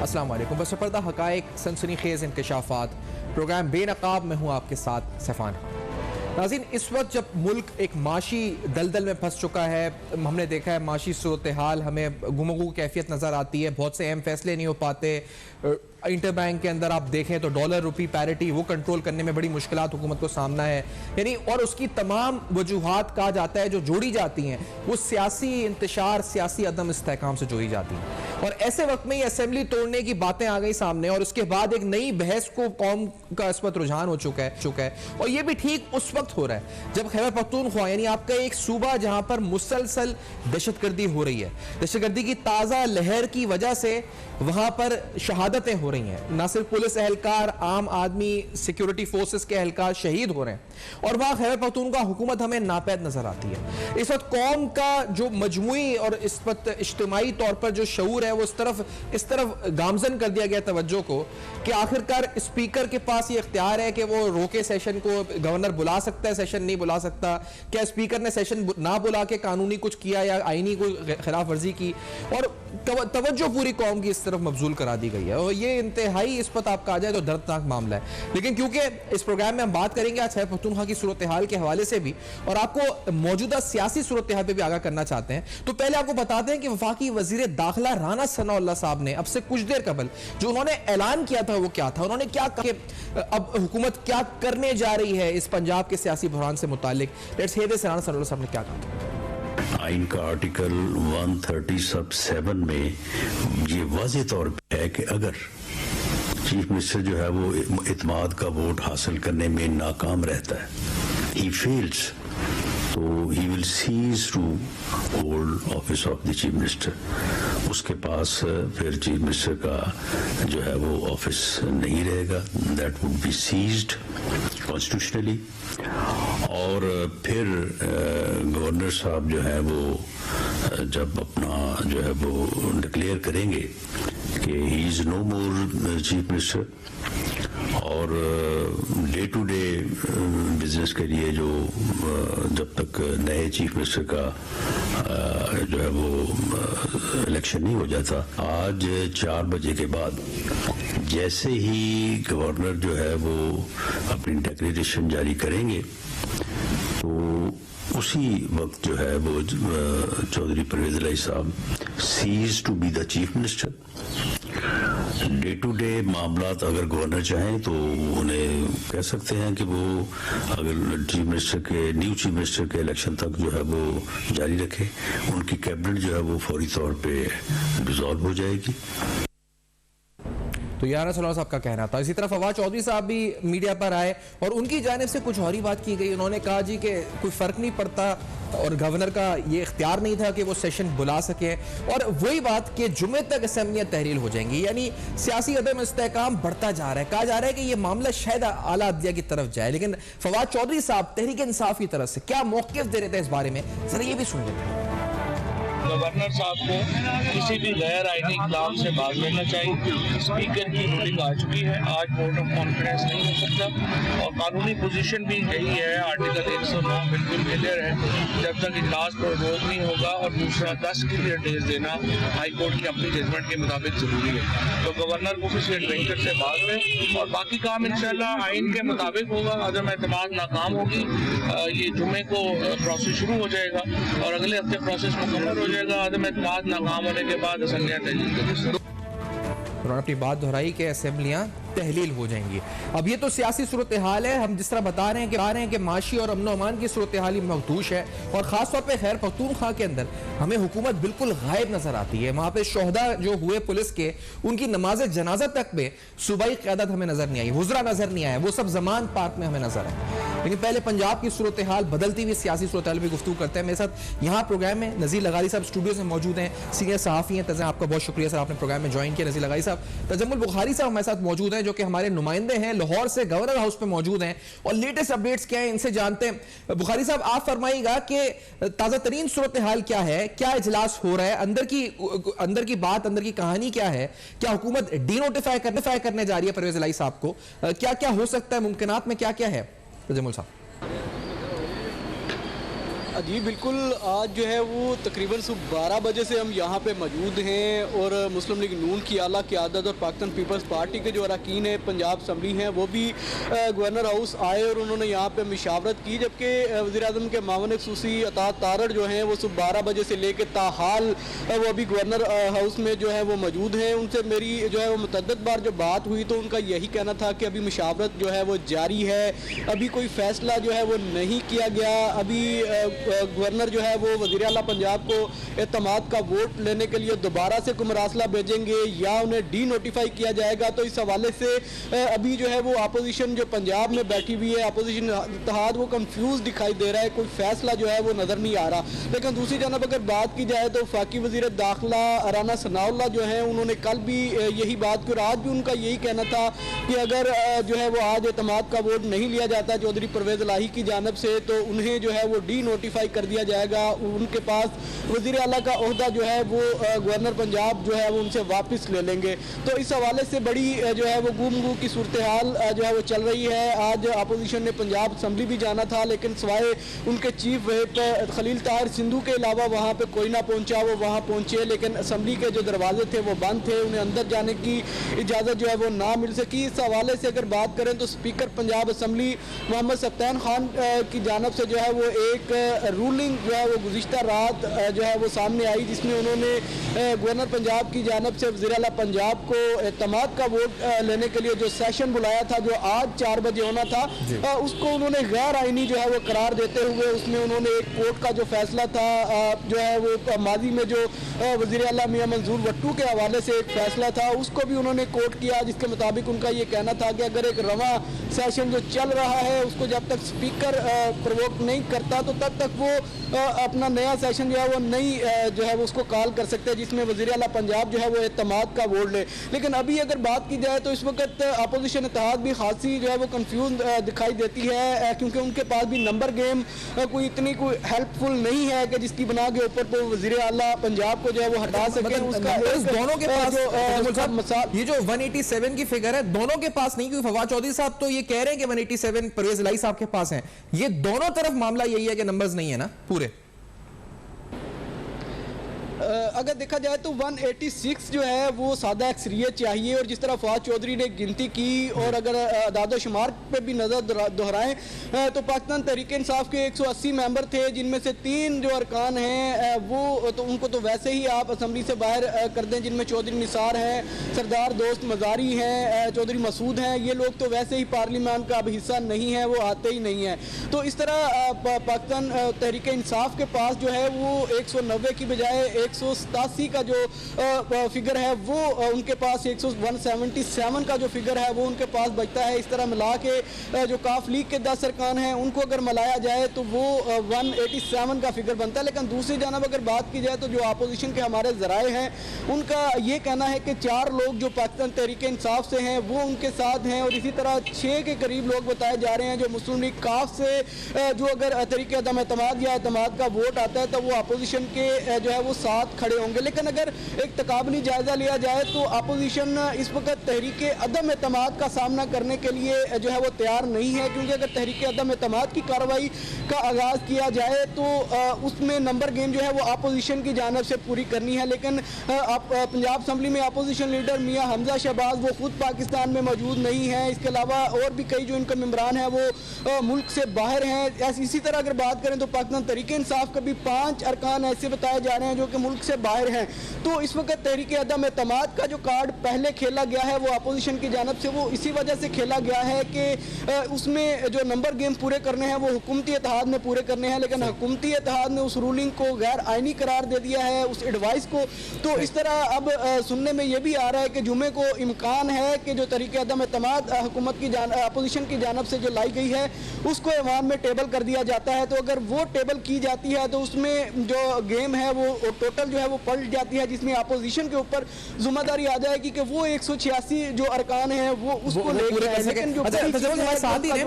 अस्सलाम वालेकुम। बस पर्दा हक़ाइक़ सनसनीखेज़ इंकशाफ़ात प्रोग्राम बेनकाब में हूँ आपके साथ सफ़ान। नाज़रीन, इस वक्त जब मुल्क एक माशी दलदल में फंस चुका है, हमने देखा है माशी सूरत हाल हमें गुमगु कैफियत नज़र आती है, बहुत से अहम फैसले नहीं हो पाते। इंटर बैंक के अंदर आप देखें तो डॉलर रुपी पैरिटी वो कंट्रोल करने में बड़ी मुश्किलात हुकूमत को सामना है, यानी और उसकी तमाम वजूहात कहा जाता है जो जोड़ी जाती हैं वो सियासी इंतशार, सियासी अदम इस्तेहकाम से जोड़ी जाती हैं। और ऐसे वक्त में ये असेंबली तोड़ने की बातें आ गई सामने और उसके बाद एक नई बहस को कौम का इस वक्त रुझान हो चुका है और ये भी ठीक उस वक्त हो रहा है जब खैबर पख्तूनख्वा यानी आपका एक सूबा जहां पर मुसलसल दहशतगर्दी हो रही है, दहशतगर्दी की ताज़ा लहर की वजह से वहां पर शहादतें हो रही हैं, ना सिर्फ पुलिस एहलकार, आम आदमी, सिक्योरिटी फोर्सेस के एहलकार शहीद हो रहे हैं और वहां खैबर पख्तूनख्वा हुकूमत हमें नापैद नजर आती है। इस वक्त कौम का जो मजमुई और इस वक्त इज्तिमाई तौर पर जो शऊर है वो इस तरफ गामजन कर दिया गया तवज्जो को कि आखिरकार स्पीकर के पास ये इख्तियार है कि वो रोके सेशन को, गवर्नर बुला सकता है, सेशन नहीं बुला सकता, क्या स्पीकर ने सेशन ना बुला के कानूनी कुछ किया या आईनी कोई खिलाफ वर्जी की, और तवज्जो पूरी कौम की इस तरफ मबजूल करा दी गई है और ये इंतहाई इस पर आपका आ जाए तो दर्दनाक मामला है। लेकिन क्योंकि इस प्रोग्राम में हम बात करेंगे आज खैबर पख्तूनख्वा की सूरत हाल के हवाले से भी और आपको मौजूदा सियासी सूरत हाल पर भी आगाह करना चाहते हैं, तो पहले आपको बताते हैं कि वफाकी वजीर दाखिला राना सनाउल्लाह साहब ने अब से कुछ देर कबल जो उन्होंने ऐलान किया था वो क्या था, उन्होंने क्या कहा कि अब हुकूमत क्या करने जा रही है इस पंजाब के सियासी बहरान से मुतालिक। Let's hear this, Rana Sanaullah साहब ने क्या कहा। आइन का आर्टिकल 130(7) में ये वाज़ेह तौर पे है कि अगर चीफ मिनिस्टर जो है वो इत्माद का वोट हासिल करने में नाकाम रहता है, ही फेल्स, तो he will cease to hold office of the chief minister. उसके पास फिर चीफ मिनिस्टर का जो है वो ऑफिस नहीं रहेगा, that would be ceased constitutionally. और फिर गवर्नर साहब जो है वो जब अपना जो है वो डिक्लेयर करेंगे कि he is no more chief minister और डे टू डे बिजनेस के लिए जो जब तक नए चीफ मिनिस्टर का जो है वो इलेक्शन नहीं हो जाता, आज 4 बजे के बाद जैसे ही गवर्नर जो है वो अपनी डिक्लेरेशन जारी करेंगे तो उसी वक्त जो है वो Chaudhary Parvez Elahi sahab cease to be the chief minister. Day to day मामलात अगर गवर्नर चाहें तो उन्हें कह सकते हैं कि वो अगर चीफ मिनिस्टर के न्यू चीफ मिनिस्टर के इलेक्शन तक जो है वो जारी रखें, उनकी कैबिनेट जो है वो फौरी तौर पे डिसॉल्व हो जाएगी। तो राना सनाउल्लाह साहब का कहना था। इसी तरह फवाद चौधरी साहब भी मीडिया पर आए और उनकी जानिब से कुछ और ही बात की गई। उन्होंने कहा जी कि कोई फ़र्क नहीं पड़ता और गवर्नर का ये इख्तियार नहीं था कि वो सेशन बुला सके, और वही बात कि जुमे तक असेंबलियां तहरील हो जाएंगी, यानी सियासी अदम इस्तेहकाम बढ़ता जा रहा है। कहा जा रहा है कि ये मामला शायद आला अदलिया की तरफ जाए, लेकिन फवाद चौधरी साहब तहरीक इंसाफ की तरफ से क्या मौक़िफ़ दे रहे थे इस बारे में, जरा ये भी सुन लेते हैं। गवर्नर साहब को किसी भी गैर आईनी इक़दाम से बाज लेना चाहिए। स्पीकर की रूलिंग आ चुकी है, आज वोट ऑफ कॉन्फिडेंस नहीं हो सकता और कानूनी पोजीशन भी यही है, आर्टिकल 109 बिल्कुल क्लियर है, जब तक इजलास पर रोक नहीं होगा। और दूसरा 10 क्लियर डेज देना हाई कोर्ट की अपनी जजमेंट के मुताबिक जरूरी है। तो गवर्नर को किसी एडवेंचर से बाज लें और बाकी काम इंशाल्लाह आइन के मुताबिक होगा। अदम एतमाद नाकाम होगी, ये जुमे को प्रोसेस शुरू हो जाएगा और अगले हफ्ते प्रोसेस मुकम्मल हो जाएगा। आदम एतमाद नाकाम होने के बाद असेंबलियां तहलील करेंगी। उन्होंने अपनी बात दोहराई कि असेंबलियां तहलील हो जाएंगी। अब ये तो सियासी सूरत हाल है, हम जिस तरह बता रहे हैं कि माशी और अमन अमान की सूरत हाल मखदूश है और खासतौर पर खैर पख्तूनख्वा के अंदर हमें हुकूमत बिल्कुल गायब नजर आती है। वहां पे शोहदा जो हुए पुलिस के, उनकी नमाज जनाजा तक में सूबाई क़यादत हमें नजर नहीं आई, हुजरा नजर नहीं आया, वो सब जमान पार्क में हमें नजर आए। लेकिन पहले पंजाब की सूरत हाल, बदलती हुई सियासी सूरत हाल पर गुफ्तगू करते हैं। मेरे साथ यहाँ प्रोग्राम में नज़ीर लगारी साहब स्टूडियो से मौजूद हैं, सीनियर सहाफ़ी हैं। तज़ा आपका बहुत शुक्रिया सर, आपने प्रोग्राम में ज्वाइन किया। नज़ीर लगारी साहब, तजम्मुल बुखारी साहब हमारे साथ मौजूद हैं जो कि हमारे नुमाइंदे हैं, लाहौर से गवर्नर हाउस पे मौजूद हैं और लेटेस्ट अपडेट्स क्या है इनसे जानते हैं। बुखारी साहब, आप फरमाइएगा कि ताज़ा तरीन सूरत हाल क्या है, क्या इजलास हो रहा है, अंदर की बात, अंदर की कहानी क्या है, क्या हुकूमत डीनोटिफाई करने जा रही है परवेज इलाही साहब को, क्या क्या हो सकता है, मुमकिनात में क्या क्या है। तजम्मुल साहब। जी बिल्कुल, आज जो है वो तकरीबन सुबह 12 बजे से हम यहाँ पे मौजूद हैं और मुस्लिम लीग नून की आला क़यादत और पाकिस्तान पीपल्स पार्टी के जो अरकान हैं पंजाब असम्बली हैं वो भी गवर्नर हाउस आए और उन्होंने यहाँ पे मशावरत की, जबकि वज़ीर-ए-आज़म के मामले ख़ुसूसी अतात तारड़ जो हैं वो सुबह 12 बजे से लेकर ताहाल वो अभी गवर्नर हाउस में जो है वो मौजूद हैं। उनसे मेरी जो है वो मुतअद्दिद बार जो बात हुई तो उनका यही कहना था कि अभी मशावरत जो है वो जारी है, अभी कोई फ़ैसला जो है वो नहीं किया गया, अभी गवर्नर जो है वो वज़ीर आला पंजाब को एतमाद का वोट लेने के लिए दोबारा से कोई मरासला भेजेंगे या उन्हें डी नोटिफाई किया जाएगा। तो इस हवाले से अभी जो है वो अपोजिशन जो पंजाब में बैठी हुई है, अपोजिशन इत्तेहाद, वो कंफ्यूज दिखाई दे रहा है, कोई फैसला जो है वो नज़र नहीं आ रहा। लेकिन दूसरी जानब अगर बात की जाए तो वफाकी वज़ीर दाखिला राना सनाउल्लाह जो है उन्होंने कल भी यही बात की और आज भी उनका यही कहना था कि अगर जो है वो आज एतमाद का वोट नहीं लिया जाता चौधरी परवेज़ इलाही की जानब से तो उन्हें जो है वो डी नोटिफाई कर दिया जाएगा, उनके पास वज़ीर आला का ओहदा जो है वो गवर्नर पंजाब जो है वो उनसे वापस ले लेंगे। तो इस हवाले से बड़ी जो है वो गुमगू की सूरत हाल जो है वो चल रही है। आज अपोजिशन ने पंजाब असम्बली भी जाना था लेकिन सवाए उनके चीफ व्हिप खलील ताहिर सिंधु के अलावा वहाँ पे कोई ना पहुँचा, वो वहाँ पहुँचे लेकिन असम्बली के जो दरवाजे थे वो बंद थे, उन्हें अंदर जाने की इजाज़त जो है वो ना मिल सकी। इस हवाले से अगर बात करें तो स्पीकर पंजाब असम्बली मोहम्मद सफ्तान खान की जानब से जो है वो एक रूलिंग जो है वो गुज़िश्ता रात जो है वो सामने आई, जिसमें उन्होंने गवर्नर पंजाब की जानब से वज़ीर आला पंजाब को एतमाद का वोट लेने के लिए जो सेशन बुलाया था जो आज 4 बजे होना था उसको उन्होंने गैर आइनी जो है वो करार देते हुए उसमें उन्होंने एक कोर्ट का जो फैसला था जो है वो माजी में जो वज़ीर आला मियां मंजूर वट्टू के हवाले से एक फैसला था उसको भी उन्होंने कोर्ट किया, जिसके मुताबिक उनका ये कहना था कि अगर एक रवा सेशन जो चल रहा है उसको जब तक स्पीकर प्रवोक नहीं करता तो तब तक वो अपना नया सेशन जो है वो नई जो है वो उसको कॉल कर सकते हैं जिसमें वज़ीर आला पंजाब जो है वो एतमाद का वोट ले। लेकिन अभी अगर बात की जाए तो इस वक्त अपोजिशन इत्तेहाद भी खासी जो है वो कंफ्यूज दिखाई देती है क्योंकि उनके पास भी नंबर गेम कोई इतनी कोई हेल्पफुल नहीं है कि जिसकी बना के ऊपर तो वज़ीर आला पंजाब को जो है वो हटा सके। उसका दोनों के पास ये जो 187 की फिगर है दोनों के पास नहीं, क्योंकि फवाद चौधरी साहब तो ये कह रहे हैं कि 187 परवेज इलाही साहब के पास हैं, ये दोनों तरफ मामला यही है कि नंबर्स नहीं है ना पूरे। अगर देखा जाए तो 186 जो है वो सादा अक्सरियत चाहिए और जिस तरह फवाद चौधरी ने गिनती की और अगर अदाद शुमार पे भी नज़र दोहराएं तो पाकिस्तान तहरीक इंसाफ के 180 मेंबर थे जिनमें से 3 जो अरकान हैं वो तो उनको तो वैसे ही आप असम्बली से बाहर कर दें, जिनमें चौधरी निसार हैं, सरदार दोस्त मजारी हैं, चौधरी मसूद हैं, ये लोग तो वैसे ही पार्लियामान का अब हिस्सा नहीं है, वो आते ही नहीं हैं। तो इस तरह पाकिस्तान तहरीक इंसाफ के पास जो है वो 190 की बजाय 187 का जो फिगर है वो उनके पास 177 का जो फिगर है वो उनके पास बचता है। इस तरह मिला के जो काफ लीग के 10 अरकान हैं उनको अगर मिलाया जाए तो वो 187 का फिगर बनता है। लेकिन दूसरी जानब अगर बात की जाए तो जो अपोजिशन के हमारे ज़राए हैं उनका ये कहना है कि 4 लोग जो पाकिस्तान तहरीक इंसाफ से हैं वो उनके साथ हैं और इसी तरह 6 के करीब लोग बताए जा रहे हैं जो मुस्लिम लीग काफ से जो अगर तहरीक अदम एतमाद या एतमाद का वोट आता है तो वो अपोजिशन के जो है वो साथ खड़े होंगे। लेकिन अगर एक तकाबली जायजा लिया जाए तो अपोजिशन इस वक्त तहरीक अदम एतमाद का सामना करने के लिए जो है वो तैयार नहीं है, क्योंकि अगर तहरीक अदम एतमाद की कार्रवाई का आगाज़ किया जाए तो उसमें नंबर गेम जो है वो अपोजिशन की जानब से पूरी करनी है। लेकिन पंजाब असम्बली में अपोजिशन लीडर मियां हमजा शहबाज वो खुद पाकिस्तान में मौजूद नहीं है, इसके अलावा और भी कई जो इनके मेंबरान हैं वो मुल्क से बाहर हैं। इसी तरह अगर बात करें तो पाकिस्तान तहरीक इंसाफ के भी 5 अरकान ऐसे बताए जा रहे हैं जो कि मुल्क से बाहर हैं। तो इस वक्त तहरीक अदम एतमाद का जो कार्ड पहले खेला गया है वो अपोजिशन की जानब से वो इसी वजह से खेला गया है कि उसमें जो नंबर गेम पूरे करने हैं वो हुकूमती इत्तेहाद ने पूरे करने हैं, लेकिन हुकूमती इत्तेहाद ने उस रूलिंग को गैर आइनी करार दे दिया है, उस एडवाइस को। तो इस तरह अब सुनने में ये भी आ रहा है कि जुमे को इम्कान है कि जो तहरीक अदम एतमाद हुकूमत की अपोजिशन की जानब से जो लाई गई है उसको ऐवान में टेबल कर दिया जाता है। तो अगर वो टेबल की जाती है तो उसमें जो गेम है वो टोटल जो है वो पलट जाती है, जिसमें अपोजिशन के ऊपर जिम्मेदारी आ जाएगी कि वो 186 जो अरकान हैं वो उसको लेकर आए। लेकिन जो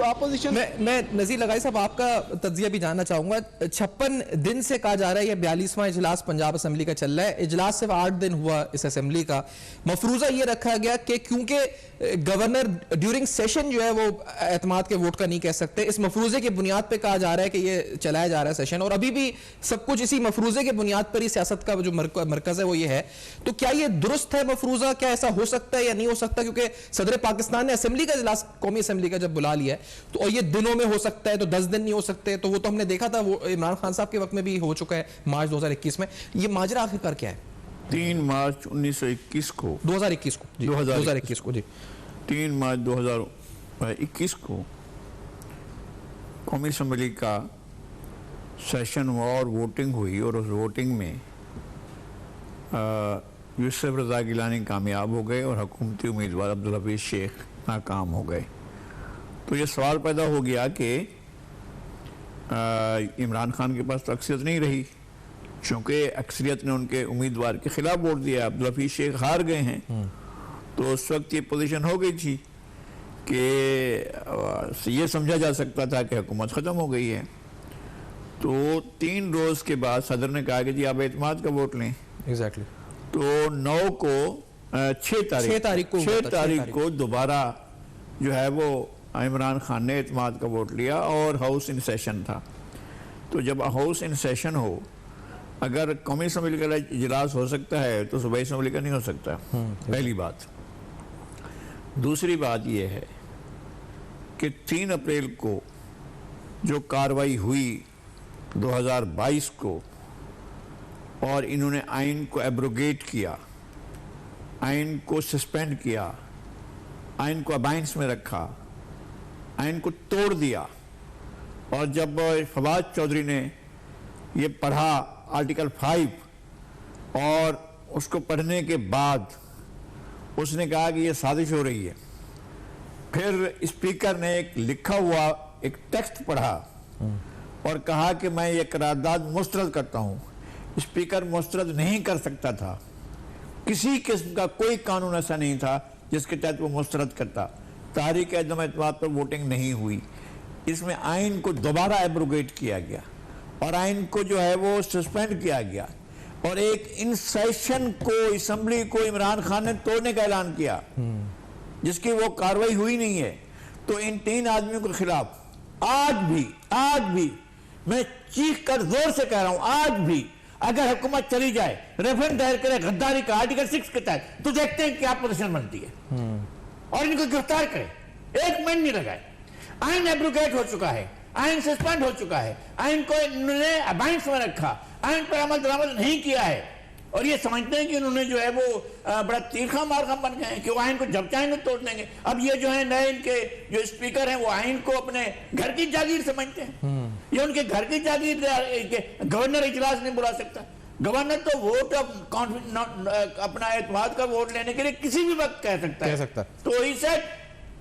अपोजिशन, मैं नज़ीर लगाई साहब आपका तज्जिया भी जानना चाहूंगा। 56 दिन से कहा जा रहा है, ये 42वां इजलास पंजाब असेंबली का चल रहा है, इजलास सिर्फ 8 दिन हुआ इस असेंबली का। मफरूजा ये रखा गया कि क्योंकि गवर्नर ड्यूरिंग सेशन जो है वो एतमाद के वोट का नहीं कह सकते, इस मफरूजे की बुनियाद पे कहा जा रहा है कि ये चलाया जा रहा है सेशन, और अभी भी सब कुछ इसी मफरूजे के बुनियाद पर ही सियासत का जो मरकज है वो ये है। तो क्या ये दुरुस्त है मफरूजा? क्या ऐसा हो सकता है या नहीं हो सकता? क्योंकि सदर पाकिस्तान ने असेंबली का इजलास, कौमी असेंबली का जब बुला लिया है, तो और ये दिनों में हो सकता है, तो 10 दिन नहीं हो सकते, तो वो तो हमने देखा था, वो इमरान खान साहब के वक्त में भी हो चुका है मार्च 2021 में। ये माजरा आखिरकार क्या है? 3 मार्च 1921 को 2021 को जी, 2021 को जी, 3 मार्च 2021 को कौमी असम्बली का सेशन हुआ और वोटिंग हुई, और उस वोटिंग में यूसुफ रज़ा गिलानी कामयाब हो गए और हुकूमती उम्मीदवार अब्दुल हफीज़ शेख नाकाम हो गए। तो ये सवाल पैदा हो गया कि इमरान खान के पास तो अक्सरियत नहीं रही, चूँकि अक्सरियत ने उनके उम्मीदवार के खिलाफ वोट दिया, अब्दुल हफीज़ शेख हार गए हैं। तो उस वक्त ये पोजीशन हो गई थी कि ये समझा जा सकता था कि हुकूमत ख़त्म हो गई है। तो 3 रोज़ के बाद सदर ने कहा कि जी आप एतमाद का वोट लें। एग्जैक्टली। तो 9 को 6 तारीख को दोबारा जो है वो इमरान खान ने एतमाद का वोट लिया और हाउस इन सेशन था। तो जब हाउस इन सेशन हो, अगर कौमी असम्बली का इजलास हो सकता है तो सूबाई असम्बली का नहीं हो सकता, पहली बात। दूसरी बात यह है कि 3 अप्रैल को जो कार्रवाई हुई 2022 को, और इन्होंने आइन को एब्रोगेट किया, आइन को सस्पेंड किया, आइन को अबाइंस में रखा, आइन को तोड़ दिया। और जब फवाद चौधरी ने ये पढ़ा आर्टिकल 5, और उसको पढ़ने के बाद उसने कहा कि ये साजिश हो रही है। फिर स्पीकर ने एक लिखा हुआ एक टेक्स्ट पढ़ा और कहा कि मैं ये करारदाद मुस्तरद करता हूँ। स्पीकर मुस्तरद नहीं कर सकता था, किसी किस्म का कोई कानून ऐसा नहीं था जिसके तहत वो मुस्तरद करता। तारीख अदम एतमाद पर वोटिंग नहीं हुई, इसमें आइन को दोबारा एब्रोगेट किया गया और आइन को जो है वो सस्पेंड किया गया, और एक इन सेशन को असम्बली को इमरान खान ने तोड़ने का ऐलान किया, जिसकी वो कार्रवाई हुई नहीं है। तो इन 3 आदमियों के खिलाफ आज भी मैं चीख कर जोर से कह रहा हूं, आज भी अगर हुकूमत चली जाए, रेफरेंडम दायर करे गद्दारी का आर्टिकल 6 के तहत, तो देखते हैं क्या पोजीशन बनती है, और इनको गिरफ्तार करे। 1 मिनट नहीं लगाए। आइन एब्रोगेट हो चुका है, आइन सस्पेंड हो चुका है, आइन को इन्होंने अबाइंस में रखा, आइन पर अमल दरामद नहीं किया है, और ये समझते हैं कि उन्होंने जो है वो बड़ा तीखा मारखम बन गए हैं कि वो आइन को जब चाहेंगे तोड़ देंगे। अब ये जो है नए इनके जो स्पीकर हैं वो आइन को अपने घर की जागीर समझते हैं। ये उनके घर की जागीर, गवर्नर इजलास नहीं बुला सकता। गवर्नर तो वोट अपना एतमाद का वोट लेने के लिए किसी भी वक्त कह सकता है। तो ही सेट,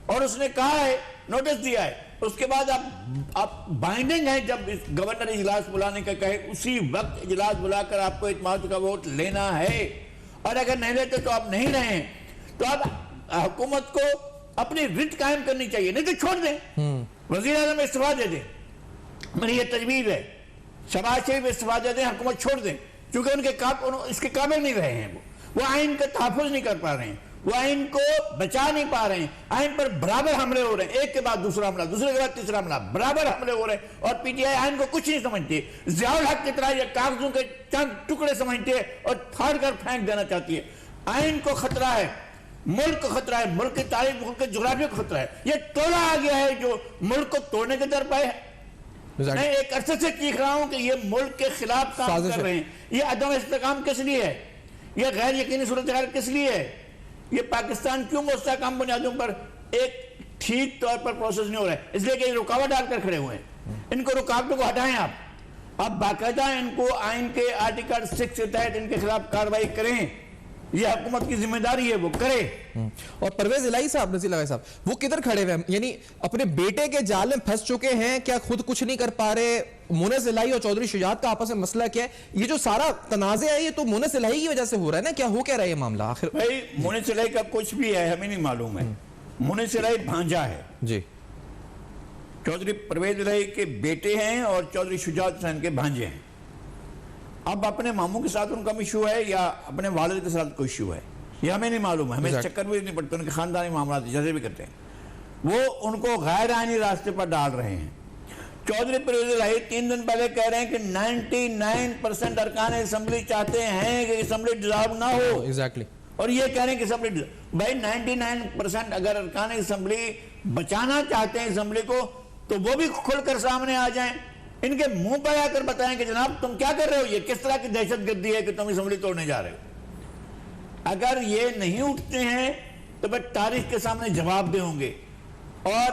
और उसने कहा है, नोटिस दिया है, उसके बाद आप बाइंडिंग है, जब गवर्नर इजलास बुलाने का कहे उसी वक्त इजलास बुलाकर आपको इत्मीनान का वोट लेना है, और अगर नहीं लेते तो आप नहीं रहे, तो आप हुकूमत को अपनी रिट कायम करनी चाहिए, नहीं तो छोड़ दें, वजीर आज़म इस्तीफा दे दें। मेरी ये तजवीज़ है, शहबाज शरीफ इस्तीफा दे दें, हुकूमत छोड़ दें, क्योंकि इसके काबिल नहीं रहे हैं, वो आइन का तहफ़्फ़ुज़ नहीं कर पा रहे हैं, वो आइन को बचा नहीं पा रहे हैं। आइन पर बराबर हमले हो रहे हैं, एक के बाद दूसरा हमला, दूसरे के बाद तीसरा हमला, बराबर हमले हो रहे हैं, और पीटीआई आइन को कुछ नहीं समझती। ज़ियाउल हक की तरह ये कागजों के चंद टुकड़े समझती है और फाड़ कर फेंक देना चाहती है। आइन को खतरा है, मुल्क को खतरा है, मुल्क की तारीख, मुल्क के जुग्राफिया को खतरा है। ये टोला आ गया है जो मुल्क को तोड़ने के दर पर है। मैं एक अरसे से चीख रहा हूं कि ये मुल्क के खिलाफ काम कर रहे हैं। ये अदम इस्तेकाम किस लिए है? ये गैर यकीनी सूरत हाल किस लिए है? ये पाकिस्तान क्यों मुस्तहकम बुनियादों पर एक ठीक तौर पर प्रोसेस नहीं हो रहा है? इसलिए कि रुकावट डालकर खड़े हुए हैं। इनको रुकावटों को हटाएं आप बाकायदा इनको आइन के आर्टिकल 6 के तहत इनके खिलाफ कार्रवाई करें, ये हुकूमत की जिम्मेदारी है, वो करे। और परवेज इलाही साहब, नजीर लगाई साहब, वो किधर खड़े हुए हैं? यानी अपने बेटे के जाल में फंस चुके हैं, क्या खुद कुछ नहीं कर पा रहे? मुनस इलाही और चौधरी शुजात का आपस में मसला क्या है? ये जो सारा तनाज़े है ये तो मुनस इलाही की वजह से हो रहा है ना? क्या हो क्या रहा है ये मामला आखिर? भाई मुनस इलाही का कुछ भी है हमें नहीं मालूम है। मुनस इलाही भांजा है जी, चौधरी परवेज इलाही के बेटे हैं और चौधरी शुजात हुसैन के भांजे हैं। अब अपने मामू के साथ उनका इशू है या अपने वालिद के साथ कोई इशू है, ये हमें नहीं मालूम है। हमें चक्कर भी नहीं पड़ते, उनके खानदानी मामला जैसे भी करते हैं वो उनको गैर आईनी रास्ते पर डाल रहे हैं। चौधरी परवेज इलाही 3 दिन पहले कह रहे हैं कि 99% अरकान असम्बली चाहते हैं कि असम्बली डिसॉल्व ना हो। एग्जैक्टली। और ये कह रहे हैं कि असम्बली, भाई 99% अगर अरकान असम्बली बचाना चाहते हैं असम्बली को तो वो भी खुलकर सामने आ जाएं, इनके मुंह पर आकर बताएं कि जनाब तुम क्या कर रहे हो, ये किस तरह की दहशतगर्दी है कि तुम असम्बली तोड़ने जा रहे हो। अगर ये नहीं उठते हैं तो फिर तारीख के सामने जवाब दे होंगे। और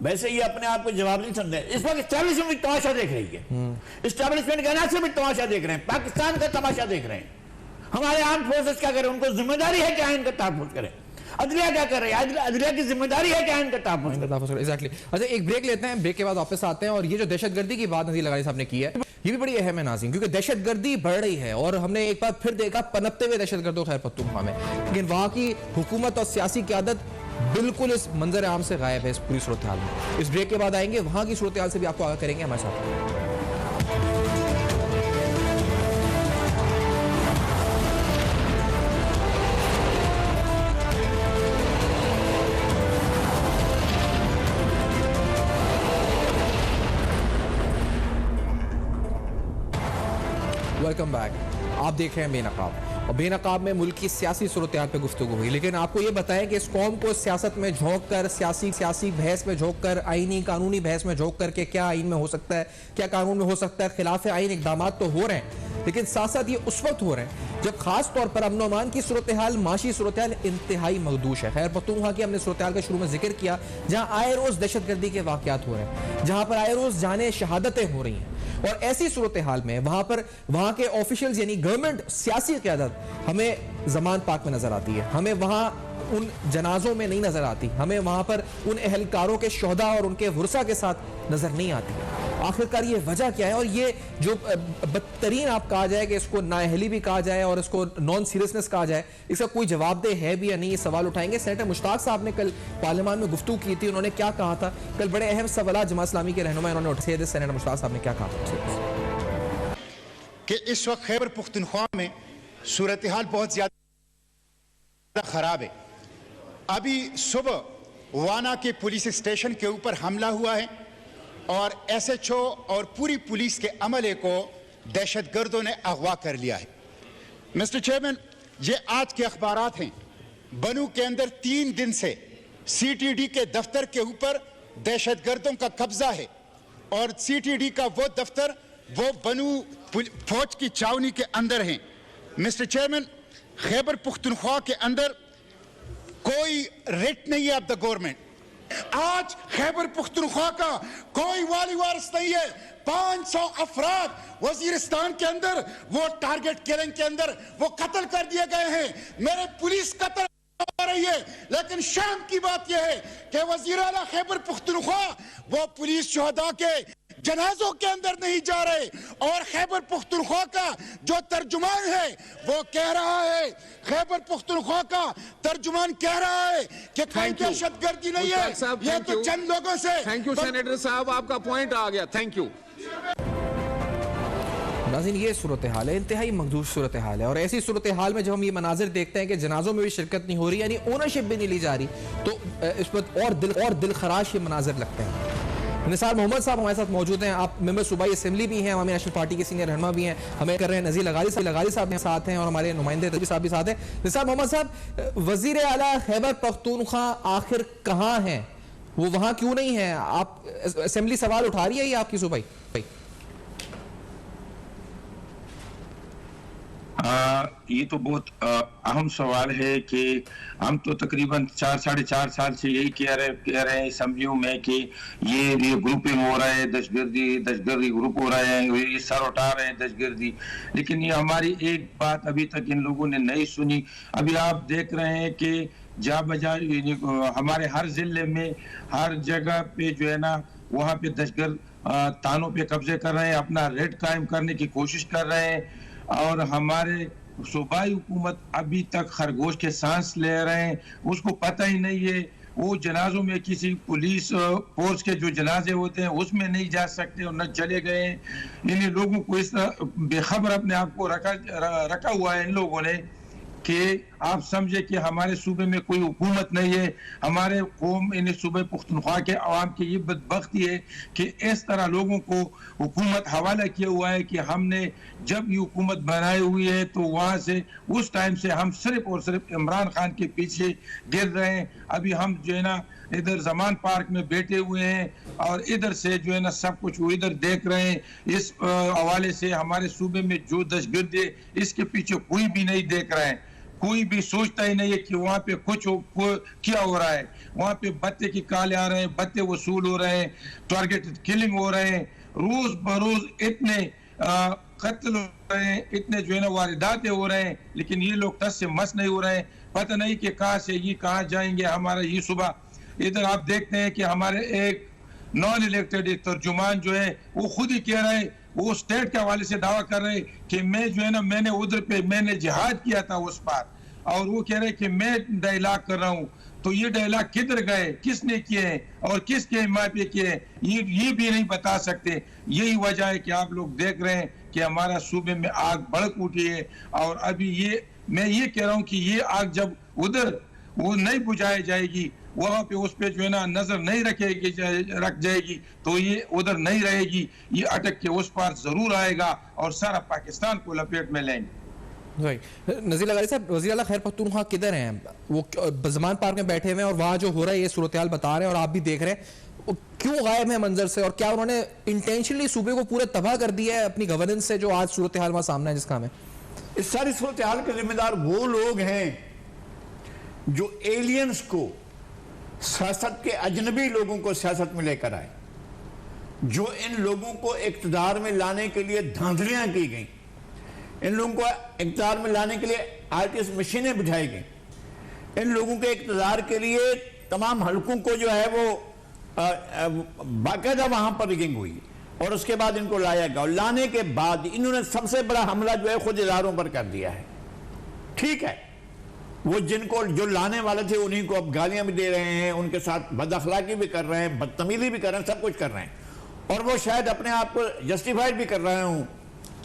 वैसे ये अपने आप को जवाब नहीं समझे। इस वक्त एस्टैब्लिशमेंट भी तमाशा देख रही है, एस्टैब्लिशमेंट के से भी तमाशा देख रहे हैं, पाकिस्तान का तमाशा देख रहे हैं। हमारे आर्म फोर्सेस क्या करें, उनको जिम्मेदारी है क्या इनका तहफ़्फ़ुज़ करें। अदलिया क्या कर रही है, अदलिया की जिम्मेदारी है क्या इनका तहफ़्फ़ुज़। एग्जैक्टली। अच्छा, एक ब्रेक लेते हैं, ब्रेक के बाद वापस आते हैं। और ये जो दहशतगर्दी की बात नज़ीर लगाई साहब ने की है ये भी बड़ी अहम है नाज़रीन, क्योंकि दहशतगर्दी बढ़ रही है और हमने एक बार फिर देखा पनपते हुए दहशतगर्दों खैबर पख्तूनख्वा में, लेकिन वहाँ की हुकूमत और सियासी क़यादत बिल्कुल इस मंजर आम से गायब है इस पूरी सूरत हाल में। इस ब्रेक के बाद आएंगे, वहाँ की सूरत हाल से भी आपको आगाह करेंगे हमारे साथ। Welcome back. आप देख रहे हैं बेनकाब, और बेनकाब में मुल्क की सियासी सूरत-ए-हाल पे गुफ्तगू हुई। लेकिन आपको ये बताएं कि इस कौम को सियासत में झोंक कर, सियासी बहस में झोंक कर, आईनी कानूनी बहस में झोंक कर के क्या आइन में हो सकता है, क्या कानून में हो सकता है, खिलाफ आइन इकदाम तो हो रहे हैं, लेकिन साथ साथ ये उस वक्त हो रहे हैं जब खास तौर पर अमन अमान की सूरत-ए-हाल, माशी सूरत-ए-हाल इंतहाई मखदूश है। खैर पख्तूनख्वा की हमने सूरत-ए-हाल का शुरू में जिक्र किया, जहाँ आए रोज दहशतगर्दी के वाकयात हो रहे हैं, जहाँ पर आए रोज जाने शहादतें हो रही हैं। और ऐसी सूरत हाल में वहां के ऑफिशियल्स यानी गवर्नमेंट, सियासी क़यादत हमें ज़मान पाक में नजर आती है, हमें वहां उन जनाजों में नहीं नजर आती, हमें वहां पर उन अहलकारों के शोहदा और उनके वुरसा के साथ नजर नहीं आती है। आखिरकार ये वजह क्या है? और ये जो बदतरीन आप कहा जाए कि इसको नाअहली भी कहा जाए और इसको नॉन सीरियसनेस कहा जाए, इसका कोई जवाबदेह है भी या नहीं, ये सवाल उठाएंगे। सेनेटर मुश्ताक साहब ने कल पार्लियामान में गुफ्तगू की थी, उन्होंने क्या कहा था? कल बड़े अहम सवाल जमात इस्लामी के रहनुमा उन्होंने उठाए। सेनेटर मुश्ताक साहब ने क्या कहा था कि इस वक्त खैबर पुख्तनख्वा में सूरत हाल बहुत ज्यादा खराब है। अभी सुबह वाना के पुलिस स्टेशन के ऊपर हमला हुआ है और SHO और पूरी पुलिस के अमले को दहशतगर्दों ने अगवा कर लिया है। मिस्टर चेयरमैन, ये आज के अखबारात हैं, बनू के अंदर 3 दिन से CTD के दफ्तर के ऊपर दहशतगर्दों का कब्जा है और CTD का वो दफ्तर वो बनू फौज की छावनी के अंदर है। मिस्टर चेयरमैन, खैबर पुख्तनख्वा के अंदर कोई रेट नहीं है ऑफ द गवर्नमेंट। आज खैबर पुख्तनख्वा का कोई वाली वारिस नहीं है। 500 अफराद वजीरिस्तान के अंदर वो टारगेट किलिंग के अंदर वो कत्ल कर दिए गए हैं। मेरे पुलिस कत्ल हो रही है, लेकिन शर्म की बात यह है कि वजीर आला खैबर पुख्तनख्वा वो पुलिस शोहदा के जनाजों के अंदर नहीं जा रहे और खैबर पुख्तनख्वा का जो तर्जुमान है वो कह रहा है, खैबर पुख्तनख्वा का तर्जुमान कह रहा है कि कोई दहशतगर्दी नहीं है, ये तो चंद लोगों से। थैंक यू सेनेटर साहब, आपका पॉइंट आ गया, थैंक यू। नाज़रीन, ये सूरत हाल है, इंतहाई मखदूश सूरत हाल है। और ऐसी सूरत हाल में जब हम ये मनाजिर देखते हैं कि जनाजों में भी शिरकत नहीं हो रही, यानी ओनरशिप भी नहीं ली जा रही, तो इस पर और दिल खराश ये मनाजिर लगते हैं। निसार मोहम्मद साहब हमारे साथ मौजूद हैं, आप मेंबर सूबाई असेंबली भी हैं, अवामी नेशनल पार्टी के सीनियर रहनुमा भी हैं, हमें कर रहे हैं। नज़ीर लगाली साहब साथ हैं और हमारे नुमाइंदे तजवी साहब भी साथ हैं। निसार मोहम्मद साहब, वजीर आला खैबर पख्तूनख्वा आखिर कहाँ हैं? वो वहाँ क्यों नहीं है? आप असेंबली सवाल उठा रही है या आपकी सूबाई? ये तो बहुत अहम सवाल है कि हम तो तकरीबन 4-4.5 साल से यही कह रहे हैं असम्बलियों में कि ये ग्रुपिंग हो रहा है, दहशतगर्दी ग्रुप हो रहे हैं, ये सर उठा रहे हैं दहशतगर्दी, लेकिन ये हमारी एक बात अभी तक इन लोगों ने नहीं सुनी। अभी आप देख रहे हैं कि जा बजा हमारे हर जिले में हर जगह पे जो है ना वहाँ पे दहशतगर्द थानों पे कब्जे कर रहे हैं, अपना रेड कायम करने की कोशिश कर रहे हैं, और हमारे सूबाई हुकूमत अभी तक खरगोश के सांस ले रहे हैं। उसको पता ही नहीं है, वो जनाजों में किसी पुलिस फोर्स के जो जनाजे होते हैं उसमें नहीं जा सकते और न चले गए। इन लोगों को इस तरह बेखबर अपने आप को रखा हुआ है इन लोगों ने कि आप समझे कि हमारे सूबे में कोई हुकूमत नहीं है। हमारे कौम इन सूबे पुख्तनख्वा के अवाम की ये बदबख्ती है कि इस तरह लोगों को हुकूमत हवाला किया हुआ है कि हमने जब ये हुकूमत बनाई हुई है तो वहाँ से उस टाइम से हम सिर्फ और सिर्फ इमरान खान के पीछे गिर रहे हैं। अभी हम जो है ना इधर जमान पार्क में बैठे हुए हैं और इधर से जो है ना सब कुछ वो इधर देख रहे हैं। इस हवाले से हमारे सूबे में जो दहशतगर्द है इसके पीछे कोई भी नहीं देख रहा है, कोई भी सोचता ही नहीं है कि वहाँ पे क्या हो रहा है। वहाँ पे बत्ते की काले आ रहे हैं, बत्ते वसूल हो रहे हैं, टारगेटेड किलिंग हो रहे हैं, रोज बरोज इतने कत्ल हो रहे हैं, इतने जो है ना वारदातें हो रहे हैं, लेकिन ये लोग टस से मस नहीं हो रहे हैं। पता नहीं कि कहाँ से ये कहाँ जाएंगे। हमारा ये सुबह इधर आप देखते हैं कि हमारे एक नॉन इलेक्टेड तर्जुमान जो है वो खुद ही कह रहे हैं, वो स्टेट के हवाले से दावा कर रहे कि मैं जो है ना मैंने उधर पे मैंने जिहाद किया था उस पार, और वो कह रहे कि मैं डायलॉग कर रहा हूँ। तो ये डायलॉग किधर गए, किसने किए हैं और किसके हिमाय पे किए हैं, ये भी नहीं बता सकते। यही वजह है कि आप लोग देख रहे हैं कि हमारा सूबे में आग भड़क उठी है। और अभी ये मैं ये कह रहा हूँ कि ये आग जब उधर वो नहीं बुझाई जाएगी, वहाँ पे उस पे जो है ना नजर नहीं रख जाएगी, तो ये उधर नहीं रहेगी, ये अटक के उस पार जरूर आएगा और सारा पाकिस्तान को लपेट में लेंगे। नज़ीर लगारी साहब, वज़ीर आला खैर पख्तूनख्वा किधर हैं? वो जमान पार्क में बैठे हुए हैं और वहाँ जो हो रहा है ये सूरत हाल बता रहे हैं और आप भी देख रहे हैं, क्यों गायब है मंजर से? और क्या उन्होंने इंटेंशनली सूबे को पूरा तबाह कर दिया है अपनी गवर्नेंस से, जो आज सूरत हाल वहाँ सामने है जिसका हमें? इस सारी सूरत हाल के जिम्मेदार वो लोग हैं जो एलियंस को, सियासत के अजनबी लोगों को सियासत में लेकर आए, जो इन लोगों को इक़्तिदार में लाने के लिए धांधलियां की गई, इन लोगों को इक़्तिदार में लाने के लिए आर्टिस्ट मशीनें बिठाई गई, इन लोगों के इक़्तिदार के लिए तमाम हलकों को जो है वो बाकायदा वहां पर रिगिंग हुई और उसके बाद इनको लाया गया। और लाने के बाद इन्होंने सबसे बड़ा हमला जो है खुद इदारों पर कर दिया है। ठीक है, वो जिनको जो लाने वाले थे उन्हीं को अब गालियां भी दे रहे हैं, उनके साथ बदअखलाकी भी कर रहे हैं, बदतमीजी भी कर रहे हैं, सब कुछ कर रहे हैं, और वो शायद अपने आप को जस्टिफाइड भी कर रहे हूं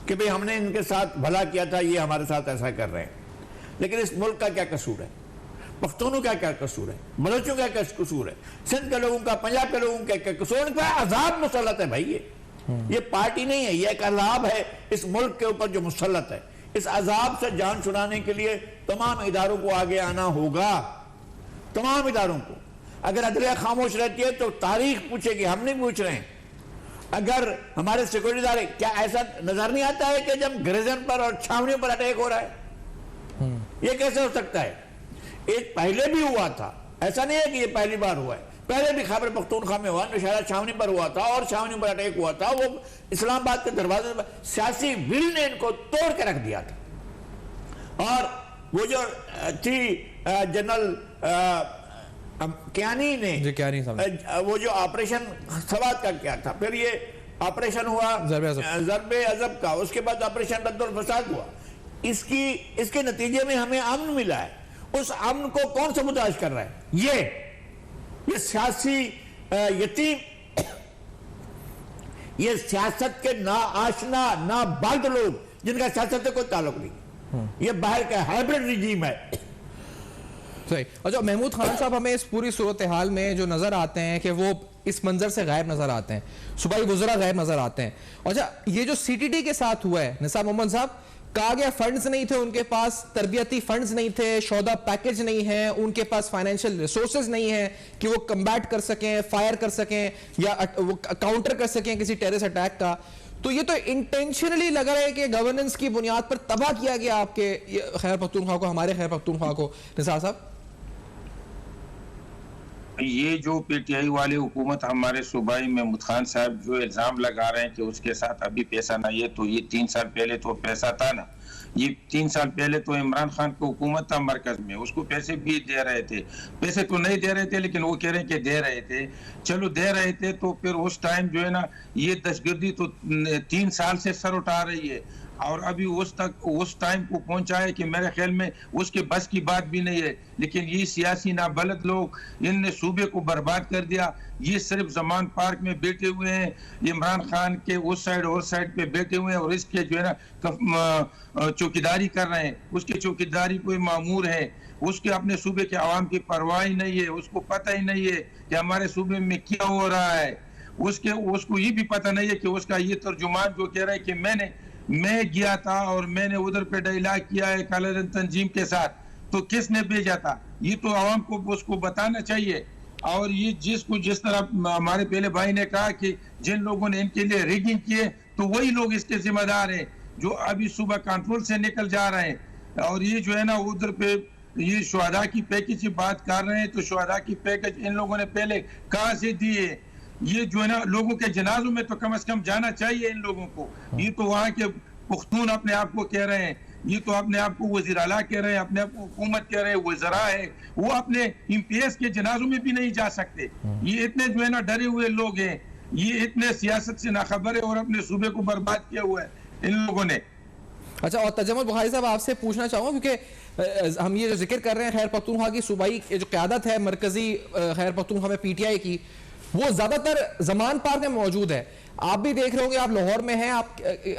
कि भाई हमने इनके साथ भला किया था, ये हमारे साथ ऐसा कर रहे हैं। लेकिन इस मुल्क का क्या कसूर है? पख्तूनों का क्या कसूर है? बलोचों का क्या कसूर है? सिंध के लोगों का, पंजाब के लोगों का क्या कसूर? इनका अजाब मुसल्लत है भाई। ये पार्टी नहीं है, ये एक अजाब है इस मुल्क के ऊपर जो मुसल्लत है। इस अजाब से जान छुड़ाने के लिए तमाम इदारों को आगे आना होगा, तमाम इदारों को। अगर अदलिया खामोश रहती है तो तारीख पूछेगी, हम नहीं पूछ रहे हैं। अगर हमारे सिक्योरिटी इदारे, क्या ऐसा नजर नहीं आता है कि जब गरजन पर और छावनी पर अटैक हो रहा है? ये कैसे हो सकता है? एक पहले भी हुआ था, ऐसा नहीं है कि ये पहली बार हुआ है, पहले भी खैबर पख्तूनख्वा में हुआ, नौशहरा छावनी पर हुआ था और छावनी पर अटैक हुआ था। वो इस्लामाबाद के दरवाजे पर सियासी विल ने इनको तोड़ के रख दिया था। और वो जो थी जनरल कियानी ने वो जो ऑपरेशन सवाद का क्या था, फिर ये ऑपरेशन हुआ ज़रबे अज़ब का, उसके बाद ऑपरेशन रद्दुल फसाद हुआ। इसके नतीजे में हमें अमन मिला है। उस अमन को कौन सबूताज कर रहा है? ये सियासी यतीम, ये सियासत के ना आशना ना बाल्द लोग जिनका सियासत से कोई ताल्लुक नहीं, ये बाहर का हाइब्रिड रिजीम है। सही। और जो महमूद खान साहब हमें इस पूरी सूरत हाल में जो नजर आते हैं कि वो इस मंजर से गायब नजर आते हैं, सूबाई वज़रा गायब नजर आते हैं। अच्छा, ये जो सीटीटी के साथ हुआ है निसार मोहम्मद साहब, कहा गया फंड्स नहीं थे उनके पास, तरबियती फंड्स नहीं थे, शौदा पैकेज नहीं है, उनके पास फाइनेंशियल रिसोर्सेज नहीं है कि वो कम्बैट कर सकें, फायर कर सकें या वो काउंटर कर सकें किसी टेररिस्ट अटैक का। तो ये तो इंटेंशनली लग रहा है कि गवर्नेंस की बुनियाद पर तबाह किया गया आपके खैबर पख्तूनख्वा को, हमारे खैबर पख्तूनख्वा को। निसार साहब, ये जो पीटीआई वाली हुकूमत हमारे सूबाई महमूद खान साहब जो इल्जाम लगा रहे हैं कि उसके साथ अभी पैसा नहीं है, तो ये 3 साल पहले तो पैसा था ना। ये 3 साल पहले तो इमरान खान की हुकूमत था मरकज में, उसको पैसे भी दे रहे थे। पैसे तो नहीं दे रहे थे, लेकिन वो कह रहे हैं कि दे रहे थे। चलो दे रहे थे, तो फिर उस टाइम जो है ना, ये दहशतगर्दी तो 3 साल से सर उठा रही है, और अभी उस टाइम को पहुंचा है कि मेरे ख्याल में उसके बस की बात भी नहीं है। लेकिन ये सियासी नाबलद लोग, इनने सूबे को बर्बाद कर दिया। ये सिर्फ जमान पार्क में बैठे हुए हैं, इमरान खान के उस साइड और साइड पे बैठे हुए हैं, और इसके जो है ना चौकीदारी कर रहे हैं। उसकी चौकीदारी कोई मामूर है, उसके अपने सूबे के आवाम की परवाह ही नहीं है। उसको पता ही नहीं है कि हमारे सूबे में क्या हो रहा है। उसको ये भी पता नहीं है कि उसका ये तर्जुमान जो कह रहा है कि मैं गया था और मैंने उधर पे डायलॉग किया है कालेरन तंजीम के साथ, तो किसने भेजा था, ये तो आवाम को उसको बताना चाहिए। और ये जिस तरह हमारे पहले भाई ने कहा कि जिन लोगों ने इनके लिए रिगिंग किए, तो वही लोग इसके जिम्मेदार हैं जो अभी सुबह कंट्रोल से निकल जा रहे हैं। और ये जो है ना, उधर पे ये शुहदा की पैकेज की बात कर रहे हैं, तो शुहदा की पैकेज इन लोगों ने पहले कहाँ से दिए? ये जो है ना, लोगों के जनाजों में तो कम से कम जाना चाहिए इन लोगों को। ये तो वहाँ के पुख्तून अपने आप को कह रहे हैं, ये तो अपने आप को वज़ीर आला कह रहे हैं, अपने आप को हुकूमत कह रहे हैं, वज़रा है, वो अपने एमपीएस के जनाजों में भी नहीं जा सकते। ये इतने जो है ना डरे हुए लोग हैं, ये इतने सियासत से नाखबर है और अपने सूबे को बर्बाद किया हुआ है इन लोगों ने। अच्छा, और तजम्मुल बुखारी साहब, आपसे पूछना चाहूँगा, क्योंकि हम ये जो जिक्र कर रहे हैं खैबर पख्तूनख्वा की सूबाई जो क़यादत है मरकजी खैबर पख्तूनख्वा में पीटीआई की, वो ज्यादातर जमान पार्क में मौजूद है। आप भी देख रहे होंगे, आप लाहौर में हैं,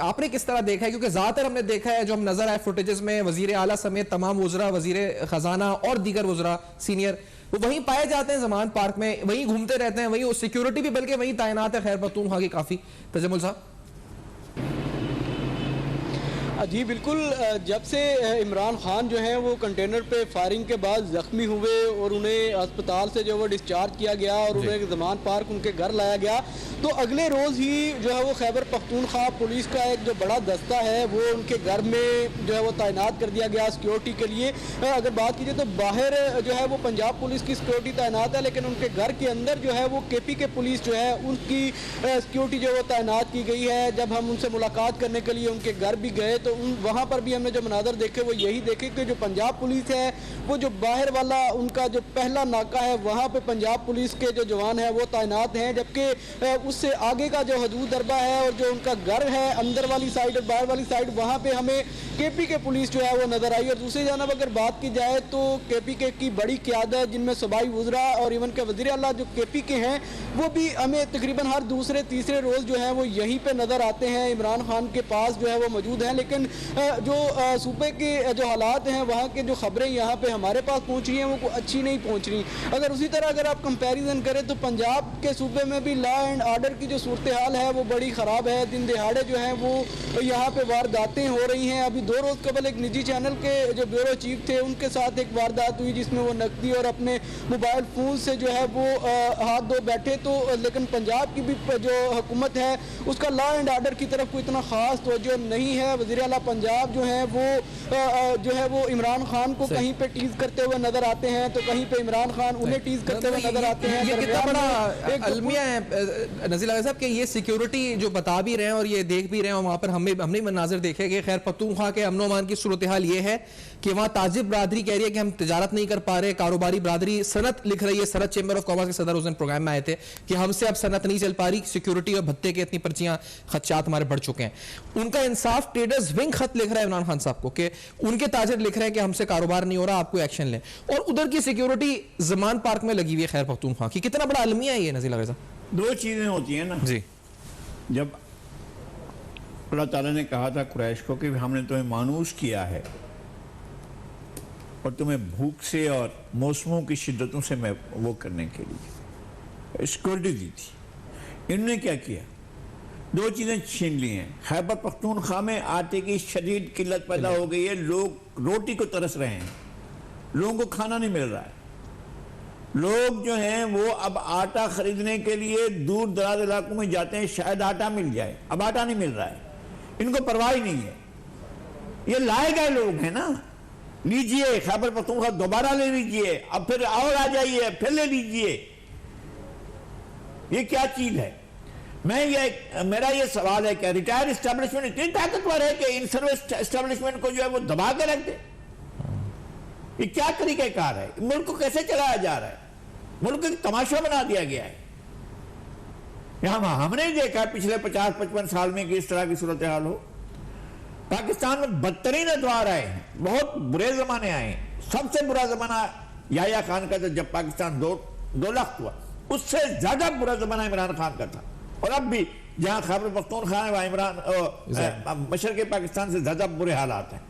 आपने किस तरह देखा है? क्योंकि ज्यादातर हमने देखा है, जो हम नजर आए फुटेजेस में, वजीर आला समेत तमाम वज़रा, वजीर खजाना और दीगर वज़रा सीनियर, वो वहीं पाए जाते हैं जमान पार्क में, वहीं घूमते रहते हैं, वहीं सिक्योरिटी भी बल्कि वहीं तैनात है खैबर पख्तूनख्वा की काफी। तजम्मुल साहब। जी बिल्कुल, जब से इमरान खान जो है वो कंटेनर पे फायरिंग के बाद ज़ख्मी हुए और उन्हें अस्पताल से जो वो डिस्चार्ज किया गया और उन्हें ज़मान पार्क उनके घर लाया गया, तो अगले रोज़ ही जो है वो खैबर पख्तूनख्वा पुलिस का एक जो बड़ा दस्ता है वो उनके घर में जो है वो तैनात कर दिया गया सिक्योरिटी के लिए। अगर बात कीजिए तो बाहर जो है वो पंजाब पुलिस की सिक्योरिटी तैनात है, लेकिन उनके घर के अंदर जो है वो केपी के पुलिस जो है उनकी सिक्योरिटी जो वो तैनात की गई है। जब हम उनसे मुलाकात करने के लिए उनके घर भी गए, तो वहाँ पर भी हमने जो मनाजर देखे वो यही देखे कि जो पंजाब पुलिस है वो जो बाहर वाला उनका जो पहला नाका है, वहाँ पे पंजाब पुलिस के जो जवान हैं वो तैनात हैं, जबकि उससे आगे का जो हदूद दरबा है और जो उनका घर है अंदर वाली साइड और बाहर वाली साइड, वहाँ पे हमें केपी के पुलिस जो है वो नजर आई। और दूसरी जानब अगर बात की जाए तो केपी के की बड़ी क़यादत, जिनमें सूबाई वज़रा और इवन के वज़ीर आला जो केपी के हैं, वो भी हमें तकरीबन हर दूसरे तीसरे रोज़ जो है वो यहीं पे नज़र आते हैं, इमरान खान के पास जो है वो मौजूद हैं। लेकिन जो सूबे के जो हालात हैं, वहाँ के जो खबरें यहाँ पे हमारे पास पहुँच रही हैं वो अच्छी नहीं पहुँच रही। अगर उसी तरह अगर आप कंपैरिजन करें तो पंजाब के सूबे में भी लॉ एंड आर्डर की जो सूरत हाल है वो बड़ी ख़राब है। दिन दिहाड़े जो है वो यहाँ पे वारदातें हो रही हैं। अभी 2 रोज़ कबल एक निजी चैनल के जो ब्यूरो चीफ थे उनके साथ एक वारदात हुई जिसमें वो नकदी और अपने मोबाइल फ़ोन से जो है वो हाथ धो बैठे। तो लेकिन पंजाब की भी जो हुकूमत है उसका लॉ एंड आर्डर की तरफ कोई इतना ख़ास तवज्जो नहीं है। वज़ीर आला पंजाब जो है वो इमरान खान को कहीं पे टीज करते हुए नजर आते हैं, तो कहीं पे इमरान खान उन्हें टीज करते हुए नजर आते हैं। ये कितना बड़ा अलमिया है नज़ीर साहब कि ये सिक्योरिटी जो बता भी रहे हैं और ये देख भी रहे हैं, वहाँ पर हमने मनाजिर देखे कि खैर पख्तूनख्वा के अमन अमान की सूरत हाल ये है कि वहाँ ताजिर बरादरी कह रही है कि हम तिजारत नहीं कर पा रहे, कारोबारी बरादरी सनत लिख रही है। सनत चैम्बर ऑफ कॉमर्स के सदर उस दिन प्रोग्राम में आए थे कि हमसे अब सनत नहीं चल पा रही, सिक्योरिटी और भत्ते के इतनी पर्चियां खदशात हमारे बढ़ चुके हैं। उनका इंसाफ ट्रेडर्स विंग खत लिख रहा है इमरान खान साहब को कि उनके ताजिर लिख रहे हैं कि हमसे कारोबार नहीं हो रहा, आपको एक्शन लें। और उधर की सिक्योरिटी जमान पार्क में लगी हुई है खैर पख्तूनख्वा की। कितना बड़ा अलमिया है ये नज़ीर साहब? 2 चीजें होती हैं ना जी। जब अल्लाह ताला ने कहा था कुरैश को कि हमने तुम्हें मानूस किया है और तुम्हें भूख से और मौसमों की शिद्दतों से मैं वो करने के लिए सिक्योरिटी दी थी, इन्होंने क्या किया? 2 चीज़ें छीन ली हैं। खैबर पख्तूनख्वा में आटे की शदीद किल्लत पैदा हो गई है, लोग रोटी को तरस रहे हैं, लोगों को खाना नहीं मिल रहा है। लोग जो हैं वो अब आटा खरीदने के लिए दूर दराज इलाकों में जाते हैं, शायद आटा मिल जाए, अब आटा नहीं मिल रहा है, इनको परवाह ही नहीं है। ये लाए गए लोग हैं ना, लीजिए खैबर पख्तूनख्वा दोबारा ले लीजिए, अब फिर और आ जाइए फिर ले लीजिए, ये क्या चीज है? मेरा ये सवाल है कि रिटायर एस्टेब्लिशमेंट इतनी ताकतवर है कि इन सर्विस एस्टेब्लिशमेंट को जो है वो दबा के रख दे? ये क्या तरीक़ेकार है? मुल्क को कैसे चलाया जा रहा है? मुल्क को तमाशा बना दिया गया है। हमने ही देखा है पिछले 50-55 साल में कि इस तरह की सूरत हाल हो। पाकिस्तान में बदतरीन अदवार आए हैं, बहुत बुरे जमाने आए हैं। सबसे बुरा जमाना याह्या खान का था जब पाकिस्तान दो लाख हुआ, उससे ज्यादा बुरा जमाना इमरान खान का था। और अब भी जहां खैबर पख्तूनख्वा है वहां इमरान मशरक़ी पाकिस्तान से ज्यादा बुरे हालात हैं।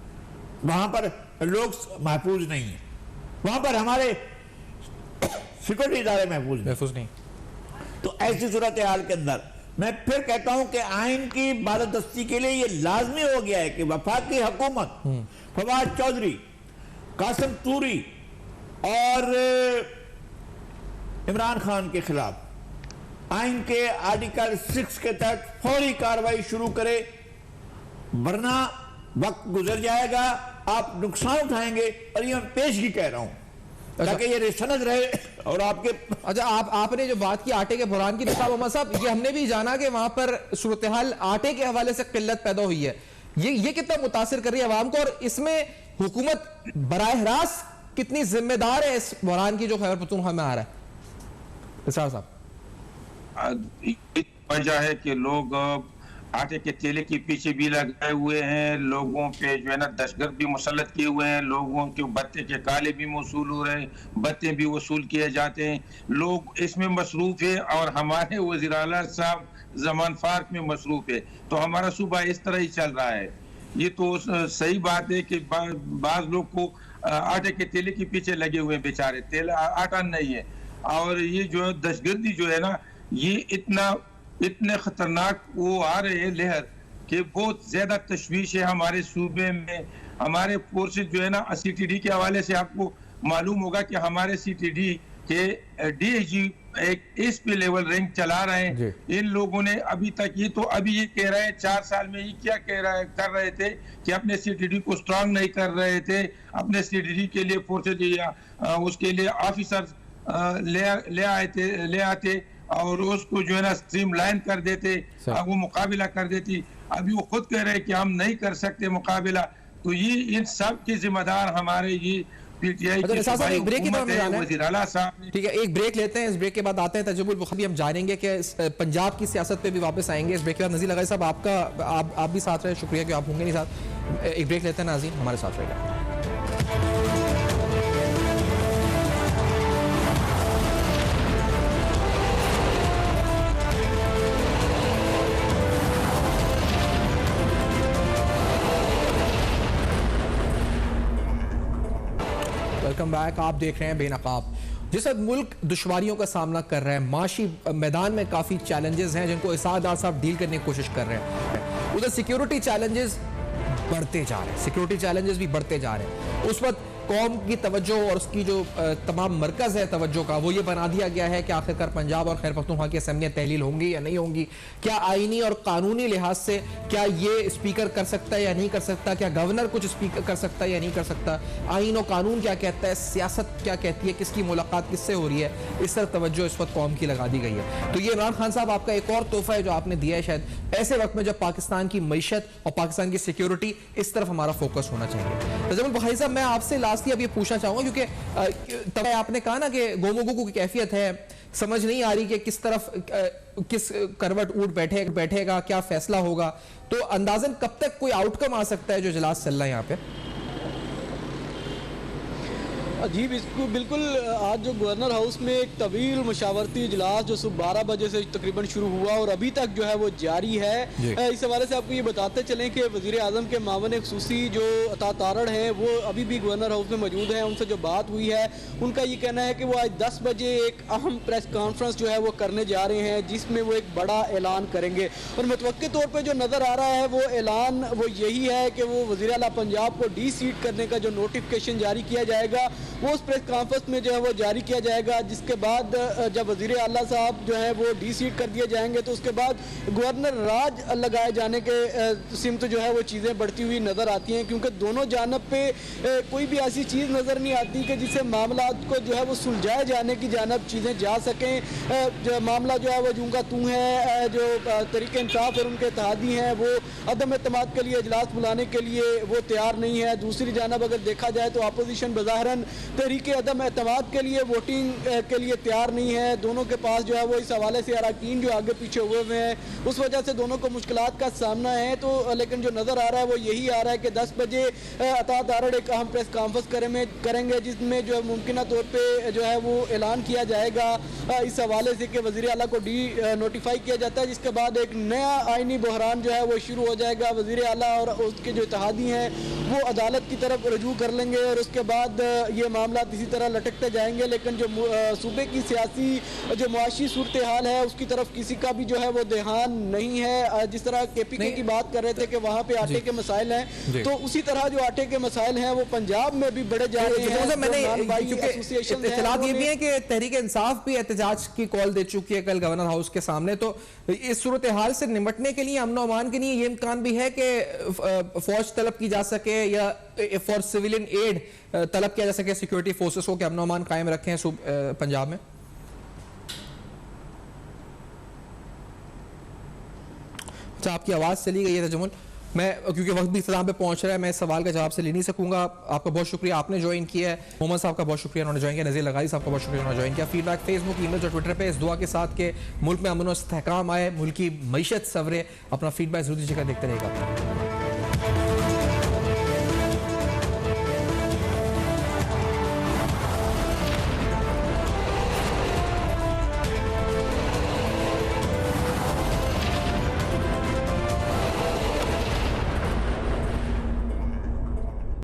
वहां पर लोग महफूज नहीं है, वहां पर हमारे सिक्योरिटी इदारे महफूज नहीं। तो ऐसी सूरत हाल के अंदर मैं फिर कहता हूं कि आइन की बालादस्ती के लिए ये लाजमी हो गया है कि वफाकी हुकूमत फवाद चौधरी, कासिम तूरी और इमरान खान के खिलाफ आइन के आर्टिकल 6 के तहत फौरी कार्रवाई शुरू करे, वरना वक्त गुजर जाएगा, आप नुकसान उठाएंगे। और ये मैं पेशगी कह रहा हूं ताकि ये सनद रहे। और आपके अच्छा, आपने जो बात की आटे के बुरान की, निसाब अहमद साहब, ये हमने भी जाना कि वहां पर सूरत हाल आटे के हवाले से किल्लत पैदा हुई है, ये कितना मुतासिर कर रही है आवाम को, और इसमें हुकूमत बराह रास्त कितनी जिम्मेदार है इस बुरान की जो खैबर पख्तूनख्वा में आ रहा है? इसरार साहब, वजह है कि लोग आटे के तेले के पीछे भी लगे हुए हैं, लोगों पे जो है ना दहशतगर्द भी मुसल्लत किए हुए हैं, लोगों के बत्ते के काले भी वसूल हो रहे हैं, बत्ते भी वसूल किए जाते हैं, लोग इसमें मसरूफ है। और हमारे वज़ीर आला साहब ज़मान फार्क में मसरूफ है। तो हमारा सूबा इस तरह ही चल रहा है। ये तो सही बात है कि बाज़ लोग को आटे के तेले के पीछे लगे हुए हैं, बेचारे तेल आटा नहीं है। और ये जो दहशतगर्दी जो है ना, ये इतने खतरनाक वो आ रहे हैं लहर कि बहुत ज्यादा तशवीश है हमारे सूबे में। हमारे फोर्सेज जो है ना, CTD के हवाले से आपको मालूम होगा कि हमारे CTD के DIG एक SP लेवल रैंक चला रहे हैं। इन लोगों ने अभी तक ये कह रहे हैं 4 साल में ये क्या कर रहे थे कि अपने CTD को स्ट्रांग नहीं कर रहे थे, अपने CTD के लिए फोर्सेज या उसके लिए ऑफिसर्स ले आते और उसको जो है ना स्ट्रीमलाइन कर देते, वो मुकाबला कर देती। अभी वो खुद कह रहे हैं कि हम नहीं कर सकते मुकाबला। तो ये इन सब के जिम्मेदार हमारे ये PTI की वज़ीर आला साहब। ठीक है, एक ब्रेक लेते हैं, इस ब्रेक के बाद आते हैं तजुर्बुल बुखारी। हम जानेंगे कि पंजाब की सियासत पे भी वापस आएंगे इस ब्रेक के बाद। नज़ीर लगाई साहब, आप भी साथ रहे, शुक्रिया कि आप होंगे नहीं साथ। एक ब्रेक लेते हैं, नाज़रीन हमारे साथ रहेगा। Welcome back. आप देख रहे हैं बेनकाब। जिस वक्त मुल्क दुश्वारियों का सामना कर रहा है, माशी मैदान में काफ़ी चैलेंजेस हैं जिनको इसादार साहब डील करने की कोशिश कर रहे हैं, उधर सिक्योरिटी चैलेंजेस बढ़ते जा रहे हैं, सिक्योरिटी चैलेंजेस भी बढ़ते जा रहे हैं। उस वक्त कौम की तवज्जो और उसकी जो तमाम मरकज़ है तवज्जो का, वो ये बना दिया गया है कि आखिरकार पंजाब और खैर पख्तूनख्वा की असम्बलियाँ तहलील होंगी या नहीं होंगी, क्या आईनी और कानूनी लिहाज से क्या ये स्पीकर कर सकता है या नहीं कर सकता, क्या गवर्नर कुछ स्पीकर कर सकता है या नहीं कर सकता, आईन और कानून क्या कहता है, सियासत क्या कहती है, किसकी मुलाकात किससे हो रही है, इस तरह तवज्जो इस वक्त कौम की लगा दी गई है। तो ये इमरान खान साहब आपका एक और तोहफा है जो आपने दिया है, शायद ऐसे वक्त में जब पाकिस्तान की मईशत और पाकिस्तान की सिक्योरिटी, इस तरफ हमारा फोकस होना चाहिए। तजुर्बुल बुखारी साहब, मैं आपसे लास्ट अब ये पूछना चाहूंगा क्योंकि तब आपने कहा ना कि गोमोगो की कैफियत है, समझ नहीं आ रही कि किस तरफ किस करवट ऊट बैठेगा, क्या फैसला होगा, तो अंदाजन कब तक कोई आउटकम आ सकता है जो इजलास चल रहा है यहाँ पे? जी बिल्कुल। आज जो गवर्नर हाउस में एक तवील मशावरती इजलास जो सुबह 12 बजे से तकरीबन शुरू हुआ और अभी तक जो है वो जारी है। इस हवाले से आपको ये बताते चलें कि वज़ीर आज़म के मावन खुसूसी जो अता तारड़ हैं वो अभी भी गवर्नर हाउस में मौजूद हैं। उनसे जो बात हुई है, उनका ये कहना है कि वो आज 10 बजे एक अहम प्रेस कॉन्फ्रेंस जो है वो करने जा रहे हैं जिसमें वो एक बड़ा ऐलान करेंगे। और मुतवक्किल तौर पर जो नज़र आ रहा है वो ऐलान वो यही है कि वो वज़ीर आला पंजाब को डी सीट करने का जो नोटिफिकेशन जारी किया जाएगा वो उस प्रेस कॉन्फ्रेंस में जो है वो जारी किया जाएगा, जिसके बाद जब वज़ीर आला साहब जो है वो डी-सीट कर दिए जाएंगे तो उसके बाद गवर्नर राज लगाए जाने के सिमत जो है वो चीज़ें बढ़ती हुई नज़र आती हैं, क्योंकि दोनों जानब पे कोई भी ऐसी चीज़ नज़र नहीं आती कि जिससे मामला को जो है वो सुलझाए जाने की जानब चीज़ें जा सकें। जो मामला जो है वो जूँ का तू है, जो तरीके इंसाफ और उनके इत्तेहादी हैं वो अदम एतमाद के लिए इजलास बुलाने के लिए वो तैयार नहीं है। दूसरी जानब अगर देखा जाए तो अपोजिशन बज़ाहरन तहरीक अदम एतमाद के लिए वोटिंग के लिए तैयार नहीं है। दोनों के पास जो है वो इस हवाले से अरकान जो आगे पीछे हुए हैं, उस वजह से दोनों को मुश्किलात का सामना है। तो लेकिन जो नज़र आ रहा है वो यही आ रहा है कि 10 बजे अता दारड़ एक अहम प्रेस कॉन्फ्रेंस करेंगे, जिसमें जो मुमकिन तौर पर जो है वो ऐलान किया जाएगा इस हवाले से कि वज़ीर आला को नोटिफाई किया जाता है, जिसके बाद एक नया आइनी बहरान जो है वो शुरू हो जाएगा। वज़ीर आला और उसके जो इत्तेहादी हैं वो अदालत की तरफ रजू कर लेंगे और उसके बाद ये मामला इसी तरह लटकते जाएंगे। लेकिन जो सूबे की सियासी जो मुआशी सूरत हाल है उसकी तरफ किसी का भी जो है वो ध्यान नहीं है। जिस तरह KPK की बात कर रहे थे कि वहाँ पे आटे के मसाइल हैं, तो उसी तरह जो आटे के मसाइल हैं वो पंजाब में भी बढ़े जा रहे हैं। मैंने इत्तलात ये भी है कि तहरीक इंसाफ भी एहतजाज की कॉल दे चुकी है कल गवर्नर हाउस के सामने। तो इस सूरत हाल से निपटने के लिए, अमन अमान के लिए ये इम्कान भी है कि फौज तलब की जा सके या फॉर सिविलियन एड तलब किया जा सके सिक्योरिटी फोर्सेस को कि अमन अमान कायम रखें पंजाब में। अच्छा, आपकी आवाज़ चली गई है तजमुल, मैं क्योंकि वक्त भी इख्तिताम पे पहुंच रहा है, मैं इस सवाल का जवाब से ले नहीं सकूंगा। आपका बहुत शुक्रिया, आपने ज्वाइन किया है। मोहम्मद साहब का बहुत शुक्रिया, उन्होंने ज्वाइन किया। नज़ीर लगाई साहब का बहुत शुक्रिया, उन्होंने ज्वाइन किया। फीडबैक फेसबुक, ईमेल और ट्विटर पे इस दुआ के साथ के मुल्क में अमन और इस्तेहकाम आए, मुल्क की मईशत सवरे। अपना फीडबैक जरूर दीजिएगा, देखते रहेगा।